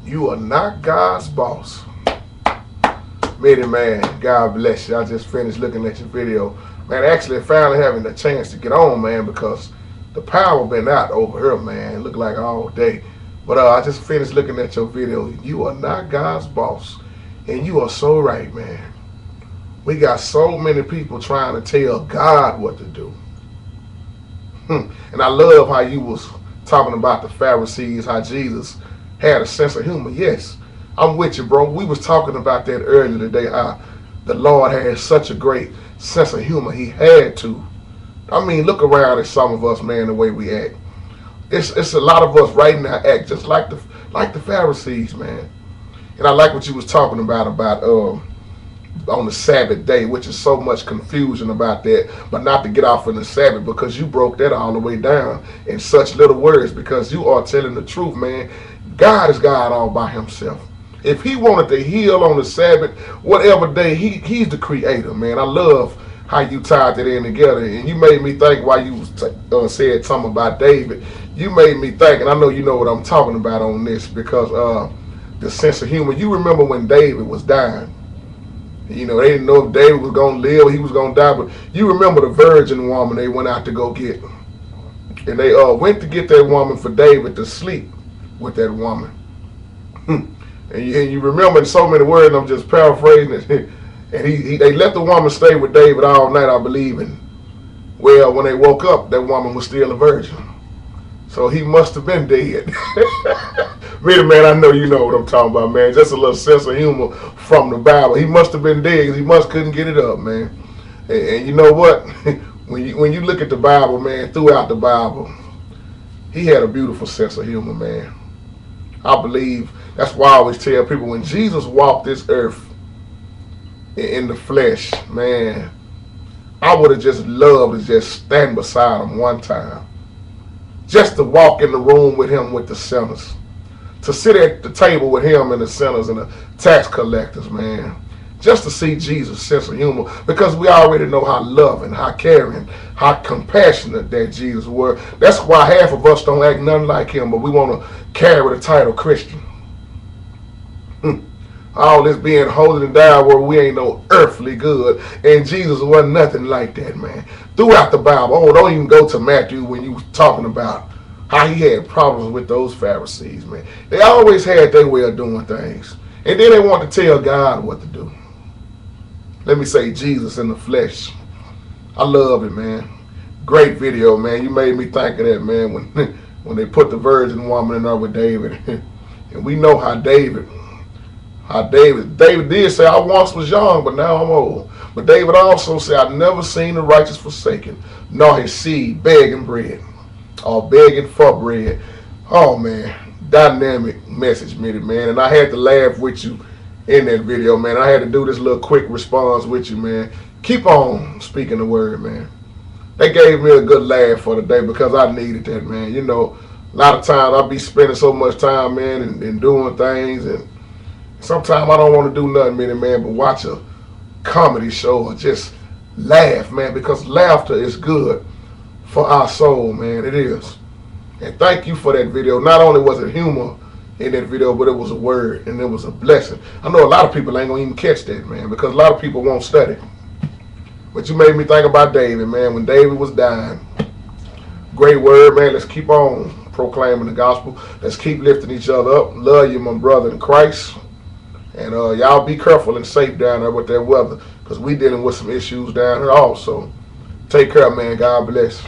You are not God's boss. Many man, God bless you. I just finished looking at your video. Man, actually finally having a chance to get on, man, because the power been out over here, man. It looked like all day. But I just finished looking at your video. You are not God's boss. And you are so right, man. We got so many people trying to tell God what to do. And I love how you was talking about the Pharisees, how Jesus had a sense of humor. Yes, I'm with you, bro. We was talking about that earlier today, how the Lord had such a great sense of humor. He had to. I mean, look around at some of us, man, the way we act. It's a lot of us right now act just like the Pharisees, man. And I like what you was talking about on the Sabbath day, which is so much confusion about that, but not to get off on the Sabbath, because you broke that all the way down in such little words, because you are telling the truth, man. God is God all by himself. If he wanted to heal on the Sabbath, whatever day, he's the creator, man. I love how you tied that in together, and you made me think while you said something about David. You made me think, and I know you know what I'm talking about on this, because the sense of humor. You remember when David was dying. You know, they didn't know if David was going to live or he was going to die, but you remember the virgin woman they went out to go get. And they went to get that woman for David to sleep with that woman. And you remember in so many words, I'm just paraphrasing it. And they let the woman stay with David all night, I believe. And well, when they woke up, that woman was still a virgin. So he must have been dead. Really, man, I know you know what I'm talking about, man. Just a little sense of humor from the Bible. He must have been dead because he must couldn't get it up, man. And you know what? when you look at the Bible, man, throughout the Bible, he had a beautiful sense of humor, man. I believe that's why I always tell people, when Jesus walked this earth in the flesh, man, I would have just loved to just stand beside him one time. Just to walk in the room with him with the sinners. To sit at the table with him and the sinners and the tax collectors, man. Just to see Jesus' sense of humor. Because we already know how loving, how caring, how compassionate that Jesus was. That's why half of us don't act nothing like him, but we want to carry the title Christian. All this being holy and down where we ain't no earthly good. And Jesus wasn't nothing like that, man. Throughout the Bible, don't even go to Matthew when you was talking about how he had problems with those Pharisees, man. They always had their way of doing things. And then they want to tell God what to do. Let me say Jesus in the flesh. I love it, man. Great video, man. You made me think of that, man, when they put the virgin woman in there with David. And we know how David did say, I once was young, but now I'm old. But David also said, I've never seen the righteous forsaken, nor his seed begging bread, or begging for bread. Oh, man, dynamic message, man. And I had to laugh with you in that video, man. I had to do this little quick response with you, man. Keep on speaking the word, man. They gave me a good laugh for the day because I needed that, man. You know, a lot of times I be spending so much time, man, and doing things, and sometimes I don't want to do nothing, man, but watch a comedy show or just laugh, man, because laughter is good for our soul, man. It is. And thank you for that video. Not only was it humor in that video, but it was a word and it was a blessing. I know a lot of people ain't going to even catch that, man, because a lot of people won't study. But you made me think about David, man, when David was dying. Great word, man. Let's keep on proclaiming the gospel. Let's keep lifting each other up. Love you, my brother in Christ. And y'all be careful and safe down there with that weather, because we dealing with some issues down here also. Take care, man. God bless.